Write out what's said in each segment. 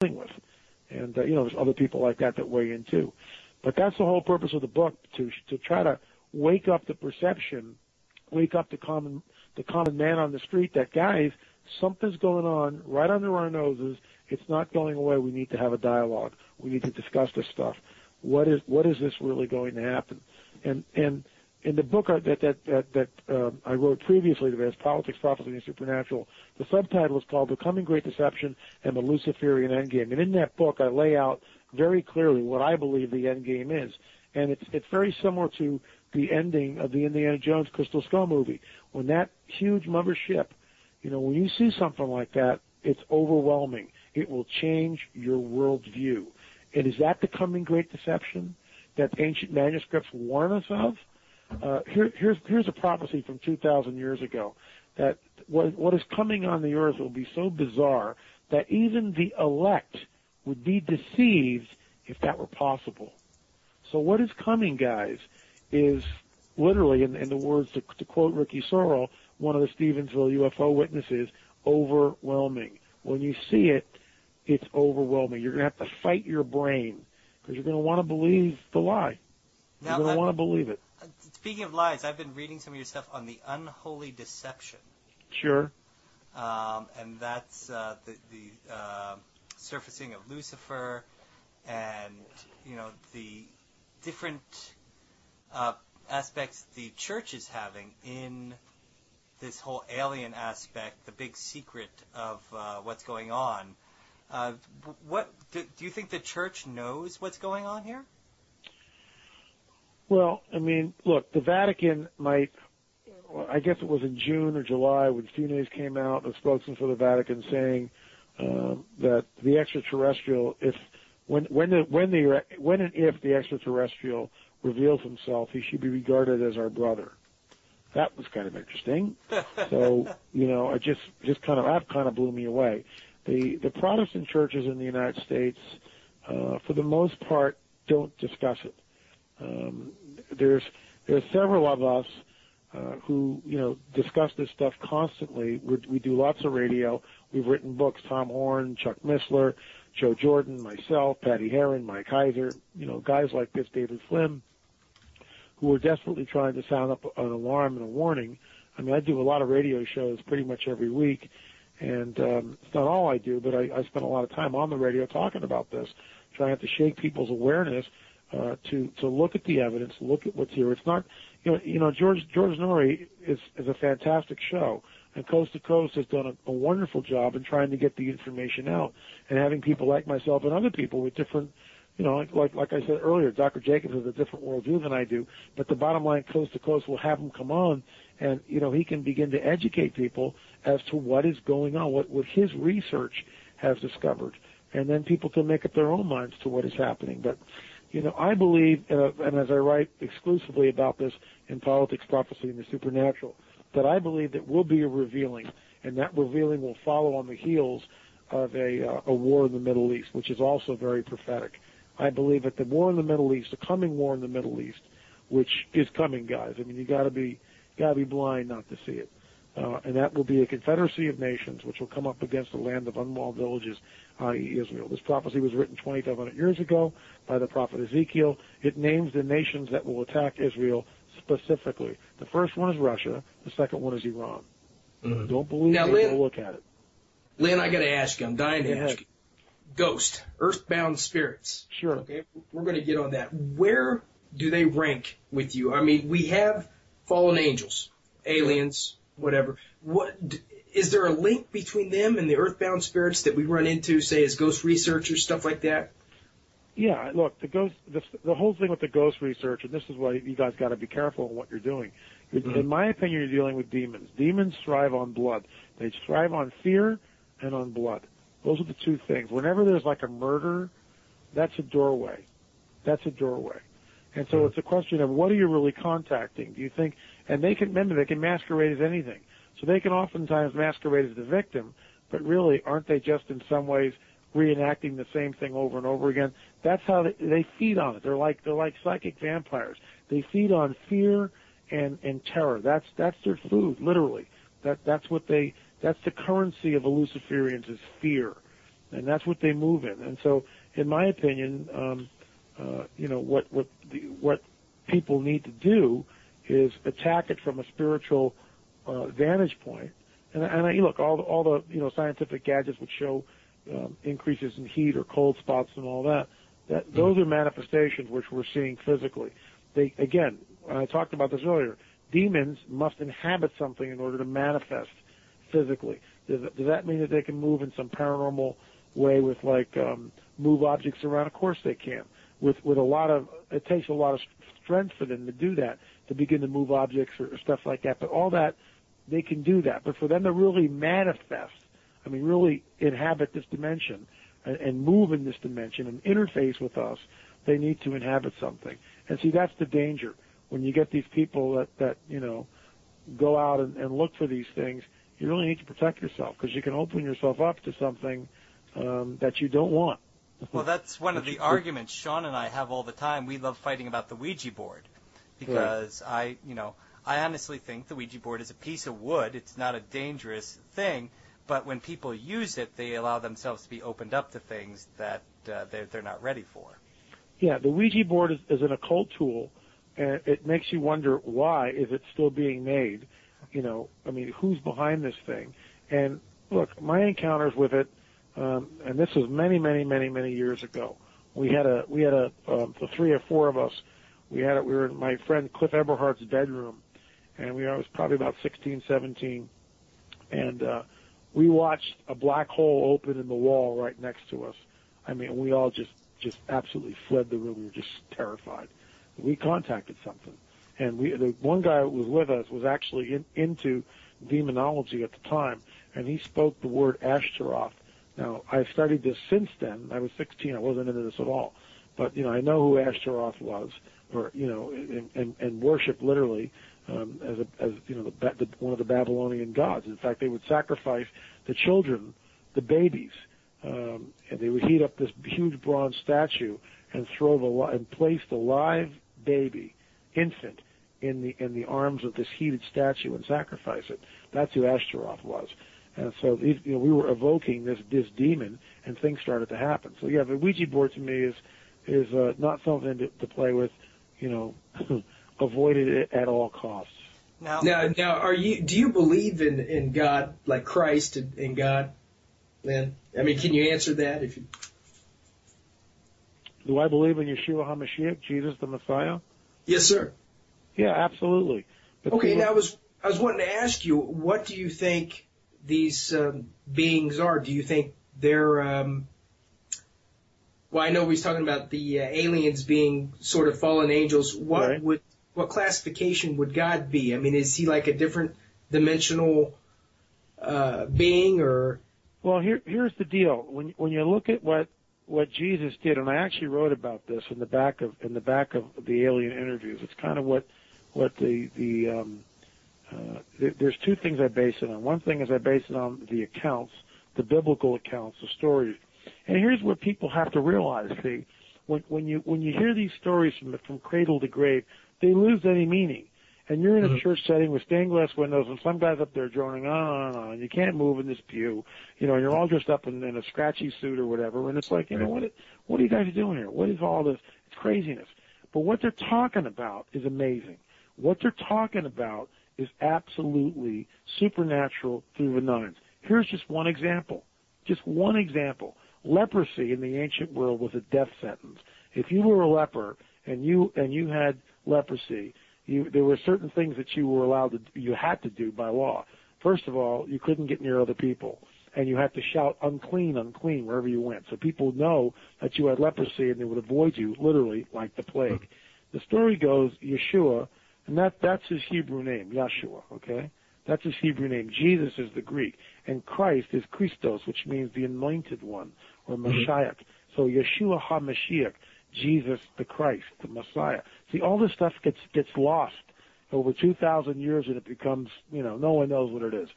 dealing with. And, there's other people like that weigh in too. But that's the whole purpose of the book, to try to wake up the perception, wake up the common man on the street that, guys, something's going on right under our noses. It's not going away. We need to have a dialogue. We need to discuss this stuff. What is this really going to happen? And in the book that I wrote previously to this, Politics, Prophecy, and Supernatural, the subtitle is called The Coming Great Deception and the Luciferian Endgame. And in that book, I lay out very clearly what I believe the endgame is. And it's very similar to the ending of the Indiana Jones Crystal Skull movie. When that huge mothership, when you see something like that, it's overwhelming. It will change your worldview. And is that the coming great deception that ancient manuscripts warn us of? Here's a prophecy from 2,000 years ago, that what is coming on the earth will be so bizarre that even the elect would be deceived if that were possible. So what is coming, guys, is literally, in the words to quote Ricky Sorrell, one of the Stevensville UFO witnesses, overwhelming. When you see it, it's overwhelming. You're going to have to fight your brain because you're going to want to believe the lie. You're going to want to believe it. Speaking of lies, I've been reading some of your stuff on the unholy deception. Sure. And that's the surfacing of Lucifer, and the different aspects the church is having in this whole alien aspect, the big secret of what's going on. What do you think the church knows what's going on here? Well, I mean, look, the Vatican might, I guess it was in June or July when Funes came out, a spokesman for the Vatican, saying that the extraterrestrial, when and if the extraterrestrial reveals himself, he should be regarded as our brother. That was kind of interesting. So, it just kind of blew me away. The Protestant churches in the United States, for the most part, don't discuss it. There's several of us who discuss this stuff constantly. We do lots of radio. We've written books. Tom Horn, Chuck Missler, Joe Jordan, myself, Patty Heron, Mike Heiser. Guys like this, David Flynn, who are desperately trying to sound up an alarm and a warning. I mean, I do a lot of radio shows pretty much every week, and it's not all I do, but I spend a lot of time on the radio talking about this, trying to shake people's awareness. To look at the evidence, look at what's here. It's not, George Norrie is a fantastic show, and Coast to Coast has done a wonderful job in trying to get the information out, and having people like myself and other people with different, like I said earlier, Dr. Jacobs has a different worldview than I do, but the bottom line, Coast to Coast will have him come on, and, he can begin to educate people as to what is going on, what his research has discovered, and then people can make up their own minds to what is happening. But I believe, and as I write exclusively about this in Politics, Prophecy, and the Supernatural, that I believe that will be a revealing, and that revealing will follow on the heels of a war in the Middle East, which is also very prophetic. I believe that the war in the Middle East, the coming war in the Middle East, which is coming, guys. I mean, you gotta be blind not to see it. And that will be a confederacy of nations which will come up against the land of unwalled villages, i.e. Israel. This prophecy was written 2,500 years ago by the prophet Ezekiel. It names the nations that will attack Israel specifically. The first one is Russia. The second one is Iran. Mm-hmm. Don't believe me, go look at it. Lynn, I got to ask you. I'm dying to ask you. Ghost, earthbound spirits. Sure. Okay, we're going to get on that. Where do they rank with you? I mean, we have fallen angels, aliens, whatever. What is there a link between them and the earthbound spirits that we run into, say, as ghost researchers, stuff like that? Yeah, look, the whole thing with the ghost research, and this is why you guys got to be careful in what you're doing. Mm-hmm. In my opinion, you're dealing with demons. Demons thrive on blood. They thrive on fear and on blood. Those are the two things. Whenever there's like a murder, that's a doorway. That's a doorway. And so it's a question of what are you really contacting? Do you think, and they can masquerade as anything. So they can oftentimes masquerade as the victim, but really aren't they just in some ways reenacting the same thing over and over again? That's how they feed on it. They're like psychic vampires. They feed on fear and terror. That's their food, literally. That's the currency of the Luciferians is fear. and that's what they move in. And so, in my opinion, what people need to do is attack it from a spiritual vantage point. And look, all the scientific gadgets would show increases in heat or cold spots and all that. Those are manifestations which we're seeing physically. Again, I talked about this earlier. Demons must inhabit something in order to manifest physically. Does that mean that they can move in some paranormal way with move objects around? Of course they can. With it takes a lot of strength for them to do that, to begin to move objects or stuff like that. But all that, they can do that. But for them to really manifest, really inhabit this dimension and move in this dimension and interface with us, they need to inhabit something. And see, that's the danger. When you get these people that go out and look for these things, you really need to protect yourself, because you can open yourself up to something that you don't want. Well, that's one of the arguments Sean and I have all the time. We love fighting about the Ouija board, because right. I honestly think the Ouija board is a piece of wood. It's not a dangerous thing, but when people use it, they allow themselves to be opened up to things that they're not ready for. Yeah, the Ouija board is an occult tool, and it makes you wonder, why is it still being made? Who's behind this thing? And look, my encounters with it, and this was many, many, many, many years ago. We had the 3 or 4 of us. We were in my friend Cliff Eberhardt's bedroom, and I was probably about 16, 17, and we watched a black hole open in the wall right next to us. We all just absolutely fled the room. We were just terrified. We contacted something, and the one guy who was with us was actually into demonology at the time, and he spoke the word Ashtaroth. Now, I've studied this since then. I was 16. I wasn't into this at all. But, I know who Ashtaroth was, or, and worship literally as one of the Babylonian gods. In fact, they would sacrifice the children, the babies, and they would heat up this huge bronze statue and place the live baby, infant, in the arms of this heated statue and sacrifice it. That's who Ashtaroth was. And so we were evoking this demon, and things started to happen. So yeah, the Ouija board to me is not something to play with. Avoid it at all costs. Now, do you believe in God, like Christ and God, Lynn? Can you answer that? Do I believe in Yeshua HaMashiach, Jesus the Messiah? Yes, sir. Yeah, absolutely. But okay, now I was wanting to ask you, what do you think these beings are? Do you think they're I know we was talking about the aliens being sort of fallen angels. What classification would God be? Is he like a different dimensional being, or? Well, here's the deal. When you look at what Jesus did, and I actually wrote about this in the back of the alien interviews. It's kind of what there's 2 things I base it on. One thing is I base it on the accounts, the biblical accounts, the stories. And here's what people have to realize. See, when you hear these stories from cradle to grave, they lose any meaning. And you're in a church setting with stained glass windows, and some guy's up there droning on and on, and you can't move in this pew, and you're all dressed up in a scratchy suit or whatever, and it's like, what are you guys doing here? What is all this? It's craziness. But what they're talking about is amazing. What they're talking about is absolutely supernatural through the nines. Here's just one example. Just one example. Leprosy in the ancient world was a death sentence. If you were a leper and you had leprosy, there were certain things that you had to do by law. First of all, you couldn't get near other people, and you had to shout "unclean, unclean" wherever you went, so people know that you had leprosy, and they would avoid you, literally, like the plague. The story goes, Yeshua, and that's his Hebrew name, Yeshua. Okay, that's his Hebrew name. Jesus is the Greek, and Christ is Christos, which means the Anointed One or Mashiach. So Yeshua HaMashiach. Jesus the Christ, the Messiah. See, all this stuff gets lost over 2,000 years, and it becomes, no one knows what it is.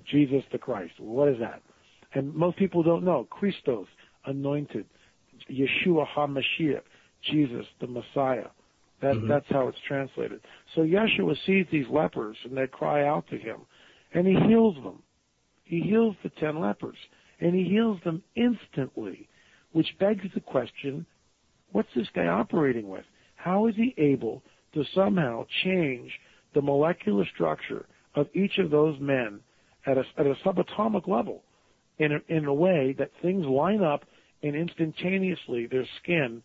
Jesus the Christ. What is that? And most people don't know. Christos, anointed. Yeshua HaMashiach, Jesus the Messiah. That's how it's translated. So Yeshua sees these lepers, and they cry out to him, and he heals them. He heals the 10 lepers. and he heals them instantly, which begs the question, what's this guy operating with? How is he able to somehow change the molecular structure of each of those men at a subatomic level in a way that things line up and instantaneously their skin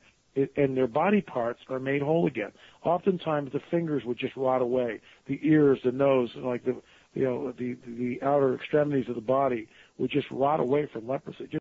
and their body parts are made whole again? Oftentimes the fingers would just rot away, the ears, the nose, like the outer extremities of the body would just rot away from leprosy.